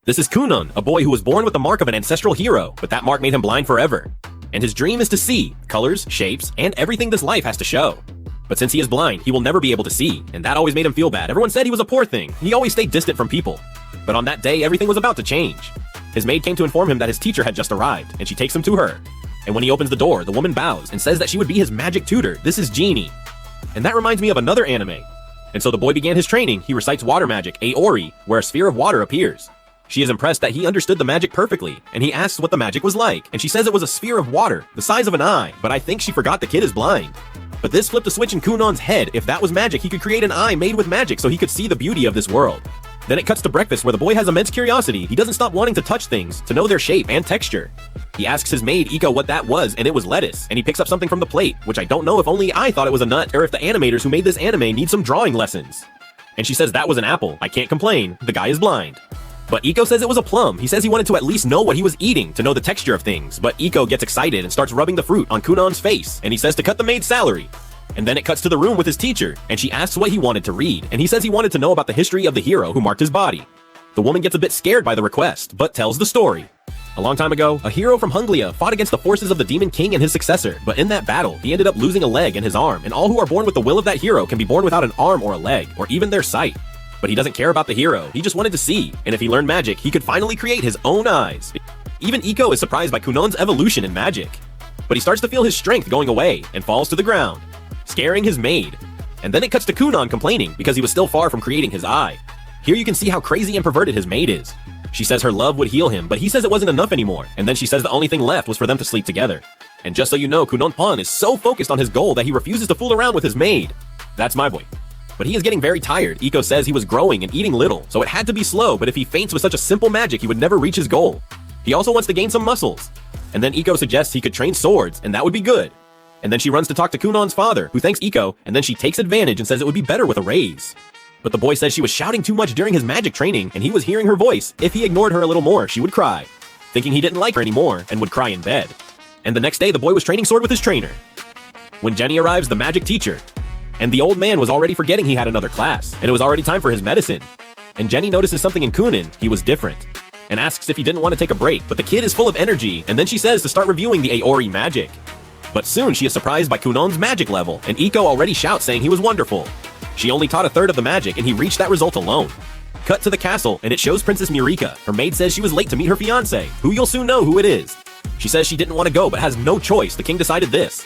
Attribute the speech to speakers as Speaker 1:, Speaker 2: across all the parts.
Speaker 1: This is Kunon, a boy who was born with the mark of an ancestral hero, but that mark made him blind forever. And his dream is to see colors, shapes, and everything this life has to show. But since he is blind, he will never be able to see, and that always made him feel bad. Everyone said he was a poor thing. He always stayed distant from people. But on that day, everything was about to change. His maid came to inform him that his teacher had just arrived, and she takes him to her. And when he opens the door, the woman bows and says that she would be his magic tutor. This is Genie. And that reminds me of another anime. And so the boy began his training. He recites water magic, Aori, where a sphere of water appears. She is impressed that he understood the magic perfectly, and he asks what the magic was like, and she says it was a sphere of water, the size of an eye, but I think she forgot the kid is blind. But this flipped a switch in Kunon's head. If that was magic, he could create an eye made with magic so he could see the beauty of this world. Then it cuts to breakfast where the boy has immense curiosity. He doesn't stop wanting to touch things, to know their shape and texture. He asks his maid, Iko, what that was, and it was lettuce, and he picks up something from the plate, which I don't know if only I thought it was a nut, or if the animators who made this anime need some drawing lessons. And she says that was an apple. I can't complain. The guy is blind. But Iko says it was a plum. He says he wanted to at least know what he was eating, to know the texture of things. But Iko gets excited and starts rubbing the fruit on Kunon's face, and he says to cut the maid's salary. And then it cuts to the room with his teacher, and she asks what he wanted to read, and he says he wanted to know about the history of the hero who marked his body. The woman gets a bit scared by the request, but tells the story. A long time ago, a hero from Hunglia fought against the forces of the Demon King and his successor, but in that battle, he ended up losing a leg and his arm, and all who are born with the will of that hero can be born without an arm or a leg, or even their sight. But he doesn't care about the hero, he just wanted to see, and if he learned magic, he could finally create his own eyes. Even Iko is surprised by Kunon's evolution in magic. But he starts to feel his strength going away, and falls to the ground, scaring his maid. And then it cuts to Kunon complaining, because he was still far from creating his eye. Here you can see how crazy and perverted his maid is. She says her love would heal him, but he says it wasn't enough anymore, and then she says the only thing left was for them to sleep together. And just so you know, Kunon is so focused on his goal that he refuses to fool around with his maid. That's my boy. But he is getting very tired. Iko says he was growing and eating little, so it had to be slow, but if he faints with such a simple magic, he would never reach his goal. He also wants to gain some muscles. And then Iko suggests he could train swords, and that would be good. And then she runs to talk to Kunon's father, who thanks Iko, and then she takes advantage and says it would be better with a raise. But the boy says she was shouting too much during his magic training, and he was hearing her voice. If he ignored her a little more, she would cry, thinking he didn't like her anymore, and would cry in bed. And the next day, the boy was training sword with his trainer. When Jenny arrives, the magic teacher, and the old man was already forgetting he had another class, and it was already time for his medicine. And Jenny notices something in Kunon. He was different, and asks if he didn't want to take a break, but the kid is full of energy, and then she says to start reviewing the Aori magic. But soon she is surprised by Kunon's magic level, and Iko already shouts saying he was wonderful. She only taught a third of the magic, and he reached that result alone. Cut to the castle, and it shows Princess Mirika. Her maid says she was late to meet her fiancé, who you'll soon know who it is. She says she didn't want to go, but has no choice. The king decided this.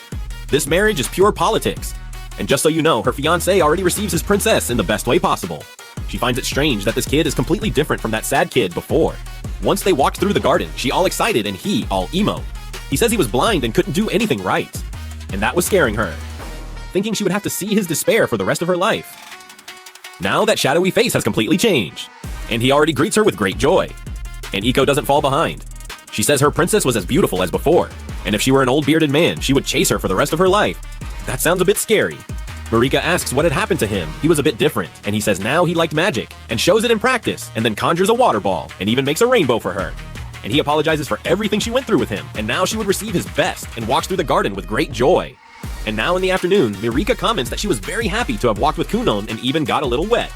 Speaker 1: This marriage is pure politics. And just so you know, her fiancé already receives his princess in the best way possible. She finds it strange that this kid is completely different from that sad kid before. Once they walked through the garden, she all excited and he all emo. He says he was blind and couldn't do anything right. And that was scaring her, thinking she would have to see his despair for the rest of her life. Now that shadowy face has completely changed, and he already greets her with great joy. And Iko doesn't fall behind. She says her princess was as beautiful as before, and if she were an old bearded man, she would chase her for the rest of her life. That sounds a bit scary. Marika asks what had happened to him. He was a bit different, and he says now he liked magic, and shows it in practice, and then conjures a water ball, and even makes a rainbow for her. And he apologizes for everything she went through with him, and now she would receive his best, and walks through the garden with great joy. And now in the afternoon, Mirika comments that she was very happy to have walked with Kunon and even got a little wet.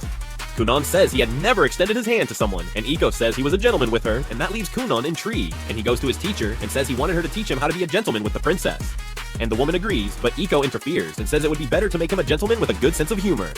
Speaker 1: Kunon says he had never extended his hand to someone, and Iko says he was a gentleman with her, and that leaves Kunon intrigued, and he goes to his teacher and says he wanted her to teach him how to be a gentleman with the princess. And the woman agrees, but Iko interferes and says it would be better to make him a gentleman with a good sense of humor.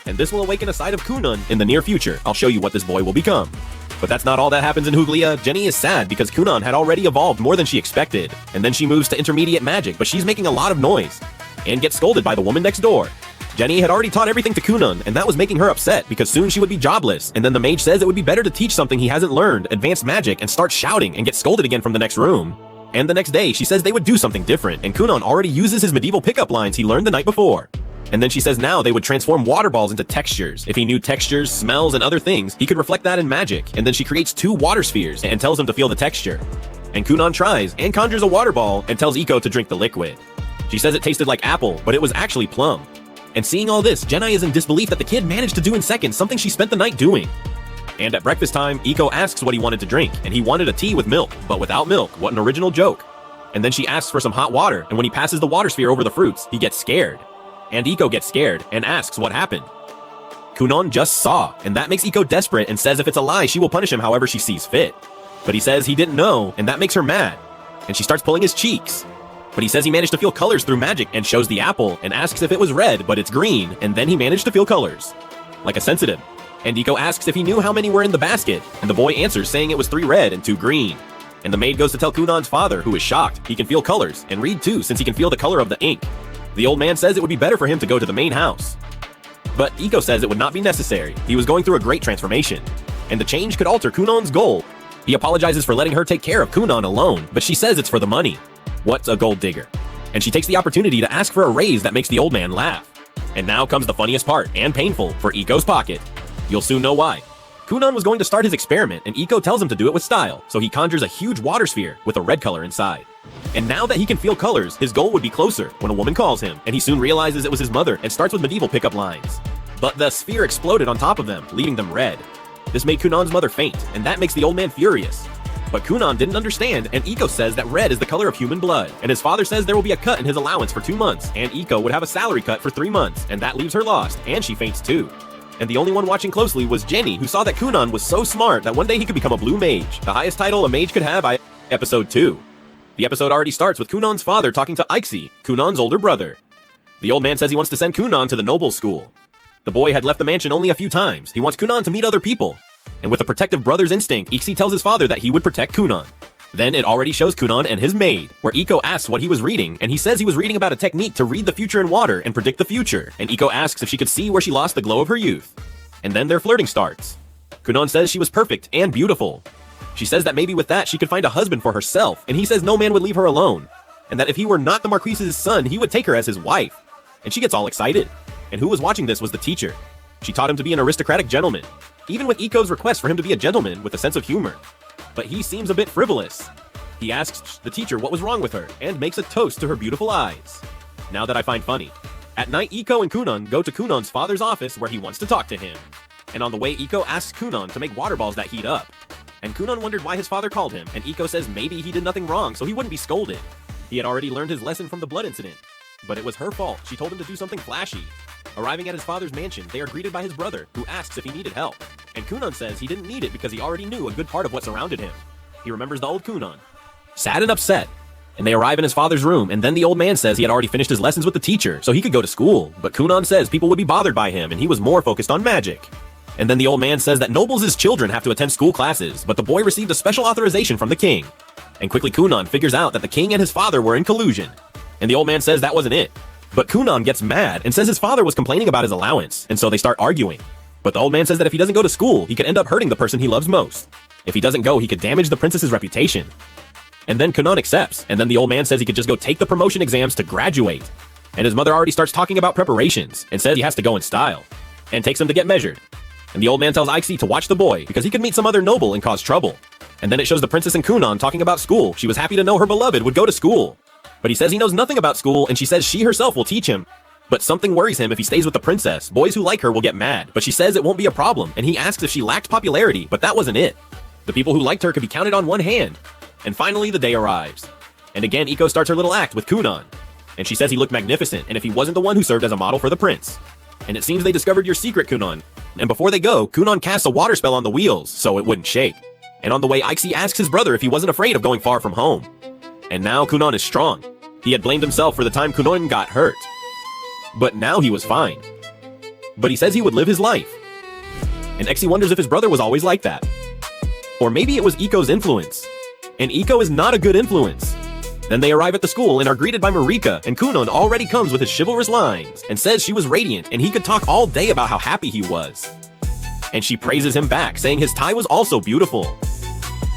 Speaker 1: And this will awaken a side of Kunon in the near future. I'll show you what this boy will become. But that's not all that happens in Huglia. Jenny is sad because Kunon had already evolved more than she expected, and then she moves to intermediate magic, but she's making a lot of noise, and gets scolded by the woman next door. Jenny had already taught everything to Kunon, and that was making her upset because soon she would be jobless, and then the mage says it would be better to teach something he hasn't learned, advanced magic, and start shouting and get scolded again from the next room. And the next day, she says they would do something different, and Kunon already uses his medieval pickup lines he learned the night before. And then she says now they would transform water balls into textures. If he knew textures, smells, and other things, he could reflect that in magic. And then she creates 2 water spheres and tells him to feel the texture. And Kunon tries and conjures a water ball and tells Iko to drink the liquid. She says it tasted like apple, but it was actually plum. And seeing all this, Jenai is in disbelief that the kid managed to do in seconds something she spent the night doing. And at breakfast time, Iko asks what he wanted to drink, and he wanted a tea with milk, but without milk. What an original joke. And then she asks for some hot water, and when he passes the water sphere over the fruits, he gets scared. And Iko gets scared and asks what happened. Kunon just saw, and that makes Iko desperate and says if it's a lie, she will punish him however she sees fit. But he says he didn't know, and that makes her mad, and she starts pulling his cheeks. But he says he managed to feel colors through magic and shows the apple and asks if it was red, but it's green, and then he managed to feel colors. Like a sensitive. And Iko asks if he knew how many were in the basket, and the boy answers saying it was 3 red and 2 green. And the maid goes to tell Kunon's father, who is shocked. He can feel colors, and read too, since he can feel the color of the ink. The old man says it would be better for him to go to the main house. But Iko says it would not be necessary. He was going through a great transformation, and the change could alter Kunon's goal. He apologizes for letting her take care of Kunon alone, but she says it's for the money. What's a gold digger? And she takes the opportunity to ask for a raise that makes the old man laugh. And now comes the funniest part, and painful, for Iko's pocket. You'll soon know why. Kunon was going to start his experiment, and Iko tells him to do it with style, so he conjures a huge water sphere with a red color inside. And now that he can feel colors, his goal would be closer when a woman calls him, and he soon realizes it was his mother and starts with medieval pickup lines. But the sphere exploded on top of them, leaving them red. This made Kunon's mother faint, and that makes the old man furious. But Kunon didn't understand, and Iko says that red is the color of human blood, and his father says there will be a cut in his allowance for 2 months, and Iko would have a salary cut for 3 months, and that leaves her lost, and she faints too. And the only one watching closely was Jenny, who saw that Kunon was so smart that one day he could become a blue mage, the highest title a mage could have by episode 2. The episode already starts with Kunon's father talking to Ixi, Kunon's older brother. The old man says he wants to send Kunon to the noble school. The boy had left the mansion only a few times. He wants Kunon to meet other people. And with a protective brother's instinct, Ixi tells his father that he would protect Kunon. Then it already shows Kunon and his maid, where Iko asks what he was reading, and he says he was reading about a technique to read the future in water and predict the future, and Iko asks if she could see where she lost the glow of her youth. And then their flirting starts. Kunon says she was perfect and beautiful. She says that maybe with that she could find a husband for herself, and he says no man would leave her alone, and that if he were not the Marquise's son, he would take her as his wife. And she gets all excited. And who was watching this was the teacher. She taught him to be an aristocratic gentleman, even with Iko's request for him to be a gentleman with a sense of humor. But he seems a bit frivolous. He asks the teacher what was wrong with her, and makes a toast to her beautiful eyes. Now that I find funny. At night, Iko and Kunon go to Kunon's father's office where he wants to talk to him. And on the way, Iko asks Kunon to make water balls that heat up. And Kunon wondered why his father called him, and Iko says maybe he did nothing wrong so he wouldn't be scolded. He had already learned his lesson from the blood incident. But it was her fault. She told him to do something flashy. Arriving at his father's mansion, they are greeted by his brother, who asks if he needed help. And Kunon says he didn't need it because he already knew a good part of what surrounded him. He remembers the old Kunon. Sad and upset. And they arrive in his father's room, and then the old man says he had already finished his lessons with the teacher, so he could go to school. But Kunon says people would be bothered by him, and he was more focused on magic. And then the old man says that nobles' children have to attend school classes, but the boy received a special authorization from the king. And quickly Kunon figures out that the king and his father were in collusion. And the old man says that wasn't it. But Kunon gets mad and says his father was complaining about his allowance, and so they start arguing. But the old man says that if he doesn't go to school, he could end up hurting the person he loves most. If he doesn't go, he could damage the princess's reputation. And then Kunon accepts, and then the old man says he could just go take the promotion exams to graduate. And his mother already starts talking about preparations, and says he has to go in style, and takes him to get measured. And the old man tells Ixi to watch the boy, because he could meet some other noble and cause trouble. And then it shows the princess and Kunon talking about school. She was happy to know her beloved would go to school. But he says he knows nothing about school, and she says she herself will teach him. But something worries him if he stays with the princess. Boys who like her will get mad, but she says it won't be a problem, and he asks if she lacked popularity, but that wasn't it. The people who liked her could be counted on one hand. And finally, the day arrives. And again, Iko starts her little act with Kunon. And she says he looked magnificent, and if he wasn't the one who served as a model for the prince. And it seems they discovered your secret, Kunon. And before they go, Kunon casts a water spell on the wheels, so it wouldn't shake. And on the way, Ixi asks his brother if he wasn't afraid of going far from home. And now Kunon is strong. He had blamed himself for the time Kunon got hurt. But now he was fine. But he says he would live his life. And Ixi wonders if his brother was always like that. Or maybe it was Iko's influence. And Iko is not a good influence. Then they arrive at the school and are greeted by Marika, and Kunon already comes with his chivalrous lines and says she was radiant and he could talk all day about how happy he was. And she praises him back, saying his tie was also beautiful.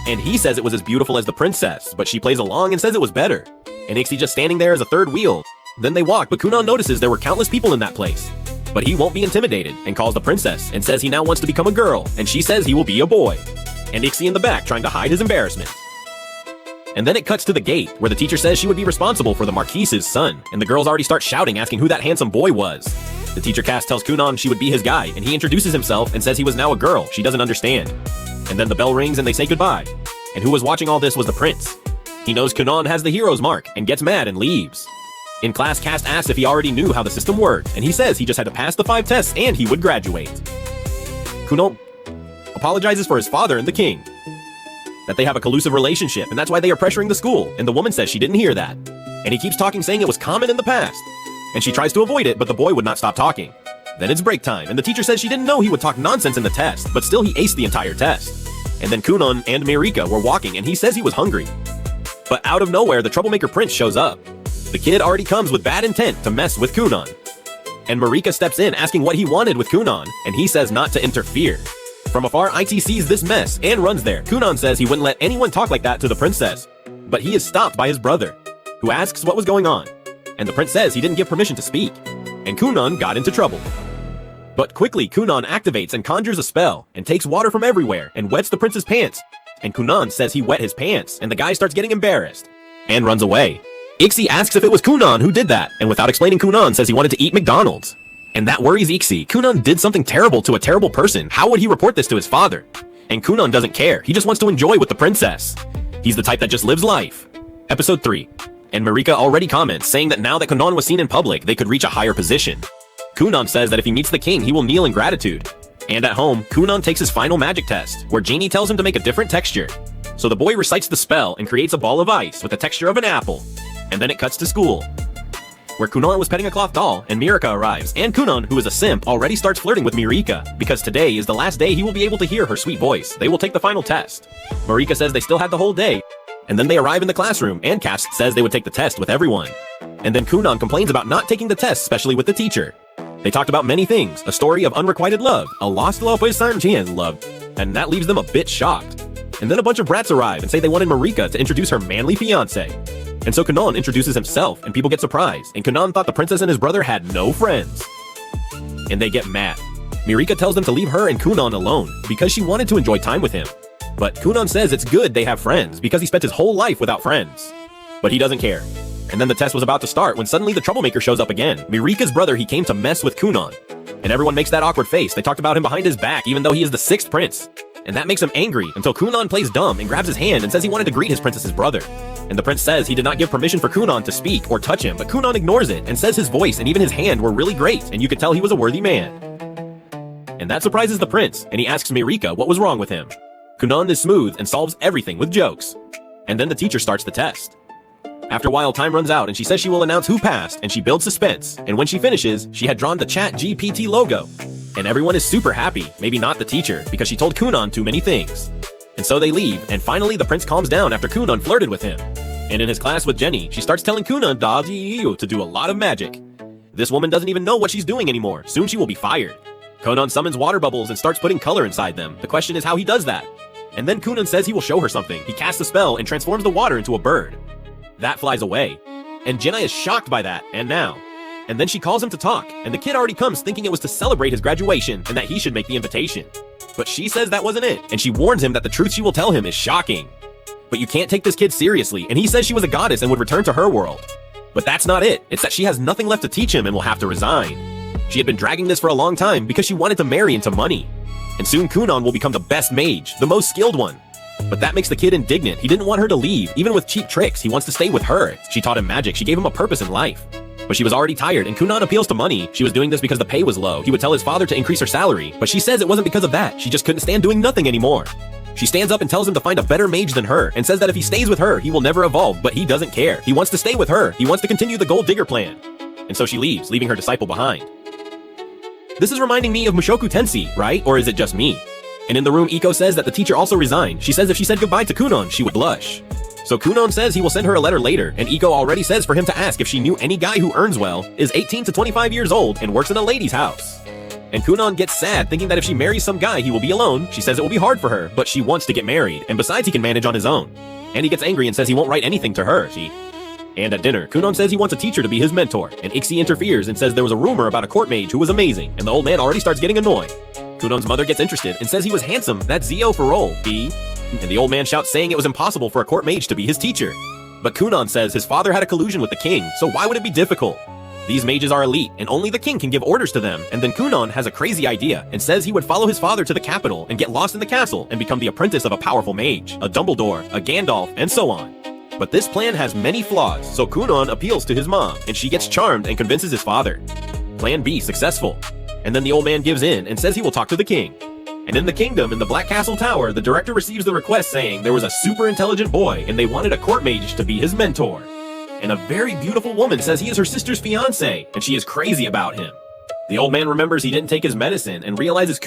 Speaker 1: And he says it was as beautiful as the princess, but she plays along and says it was better. And Ixi just standing there as a third wheel. Then they walk, but Kunon notices there were countless people in that place. But he won't be intimidated and calls the princess and says he now wants to become a girl, and she says he will be a boy. And Ixi in the back trying to hide his embarrassment. And then it cuts to the gate, where the teacher says she would be responsible for the Marquise's son, and the girls already start shouting, asking who that handsome boy was. The teacher cast tells Kunon she would be his guy, and he introduces himself and says he was now a girl she doesn't understand. And then the bell rings and they say goodbye. And who was watching all this was the prince. He knows Kunon has the hero's mark, and gets mad and leaves. In class, Cast asks if he already knew how the system worked, and he says he just had to pass the 5 tests and he would graduate. Kunon apologizes for his father and the king, that they have a collusive relationship, and that's why they are pressuring the school, and the woman says she didn't hear that. And he keeps talking, saying it was common in the past, and she tries to avoid it, but the boy would not stop talking. Then it's break time, and the teacher says she didn't know he would talk nonsense in the test, but still he aced the entire test. And then Kunon and Mirika were walking, and he says he was hungry. But out of nowhere, the troublemaker prince shows up. The kid already comes with bad intent to mess with Kunon. And Mirika steps in asking what he wanted with Kunon, and he says not to interfere. From afar, IT sees this mess and runs there. Kunon says he wouldn't let anyone talk like that to the princess, but he is stopped by his brother, who asks what was going on. And the prince says he didn't give permission to speak, and Kunon got into trouble. But quickly, Kunon activates and conjures a spell, and takes water from everywhere, and wets the prince's pants. And Kunon says he wet his pants, and the guy starts getting embarrassed, and runs away. Ixi asks if it was Kunon who did that, and without explaining, Kunon says he wanted to eat McDonald's. And that worries Ixi. Kunon did something terrible to a terrible person. How would he report this to his father? And Kunon doesn't care. He just wants to enjoy with the princess. He's the type that just lives life. Episode 3. And Mirika already comments, saying that now that Kunon was seen in public, they could reach a higher position. Kunon says that if he meets the king, he will kneel in gratitude. And at home, Kunon takes his final magic test, where Genie tells him to make a different texture. So the boy recites the spell and creates a ball of ice with the texture of an apple. And then it cuts to school, where Kunon was petting a cloth doll, and Mirika arrives. And Kunon, who is a simp, already starts flirting with Mirika, because today is the last day he will be able to hear her sweet voice. They will take the final test. Mirika says they still had the whole day. And then they arrive in the classroom, and Cast says they would take the test with everyone. And then Kunon complains about not taking the test, especially with the teacher. They talked about many things, a story of unrequited love, a lost love with some chance love, and that leaves them a bit shocked. And then a bunch of brats arrive and say they wanted Mirika to introduce her manly fiancé. And so Kunon introduces himself, and people get surprised, and Kunon thought the princess and his brother had no friends. And they get mad. Mirika tells them to leave her and Kunon alone, because she wanted to enjoy time with him. But Kunon says it's good they have friends, because he spent his whole life without friends. But he doesn't care. And then the test was about to start when suddenly the troublemaker shows up again. Mirika's brother, he came to mess with Kunon. And everyone makes that awkward face. They talked about him behind his back, even though he is the 6th prince. And that makes him angry, until Kunon plays dumb and grabs his hand and says he wanted to greet his princess's brother. And the prince says he did not give permission for Kunon to speak or touch him, but Kunon ignores it and says his voice and even his hand were really great, and you could tell he was a worthy man. And that surprises the prince, and he asks Mirika what was wrong with him. Kunon is smooth and solves everything with jokes. And then the teacher starts the test. After a while, time runs out, and she says she will announce who passed, and she builds suspense. And when she finishes, she had drawn the ChatGPT logo. And everyone is super happy, maybe not the teacher, because she told Kunon too many things. And so they leave, and finally the prince calms down after Kunon flirted with him. And in his class with Jenny, she starts telling Kunon to do a lot of magic. This woman doesn't even know what she's doing anymore. Soon she will be fired. Kunon summons water bubbles and starts putting color inside them. The question is how he does that. And then Kunon says he will show her something. He casts a spell and transforms the water into a bird. That flies away. And Jenna is shocked by that, and now. And then she calls him to talk, and the kid already comes thinking it was to celebrate his graduation and that he should make the invitation. But she says that wasn't it, and she warns him that the truth she will tell him is shocking. But you can't take this kid seriously, and he says she was a goddess and would return to her world. But that's not it. It's that she has nothing left to teach him and will have to resign. She had been dragging this for a long time because she wanted to marry into money. And soon Kunon will become the best mage, the most skilled one. But that makes the kid indignant. He didn't want her to leave, even with cheap tricks. He wants to stay with her. She taught him magic. She gave him a purpose in life. But she was already tired, and Kunon appeals to money. She was doing this because the pay was low. He would tell his father to increase her salary, but she says it wasn't because of that. She just couldn't stand doing nothing anymore. She stands up and tells him to find a better mage than her, and says that if he stays with her, he will never evolve, but he doesn't care. He wants to stay with her. He wants to continue the gold digger plan. And so she leaves, leaving her disciple behind. This is reminding me of Mushoku Tensei, right? Or is it just me? And in the room, Iko says that the teacher also resigned. She says if she said goodbye to Kunon, she would blush. So Kunon says he will send her a letter later, and Iko already says for him to ask if she knew any guy who earns well, is 18 to 25 years old, and works in a lady's house. And Kunon gets sad, thinking that if she marries some guy, he will be alone. She says it will be hard for her, but she wants to get married, and besides he can manage on his own. And he gets angry and says he won't write anything to her, And at dinner, Kunon says he wants a teacher to be his mentor, and Ixi interferes and says there was a rumor about a court mage who was amazing, and the old man already starts getting annoyed. Kunon's mother gets interested and says he was handsome, that's Zio for role, And the old man shouts saying it was impossible for a court mage to be his teacher. But Kunon says his father had a collusion with the king, so why would it be difficult? These mages are elite, and only the king can give orders to them, and then Kunon has a crazy idea, and says he would follow his father to the capital and get lost in the castle and become the apprentice of a powerful mage, a Dumbledore, a Gandalf, and so on. But this plan has many flaws, so Kunon appeals to his mom, and she gets charmed and convinces his father. Plan B successful. And then the old man gives in and says he will talk to the king. And in the kingdom, in the Black Castle Tower, the director receives the request saying there was a super intelligent boy and they wanted a court mage to be his mentor. And a very beautiful woman says he is her sister's fiance, and she is crazy about him. The old man remembers he didn't take his medicine and realizes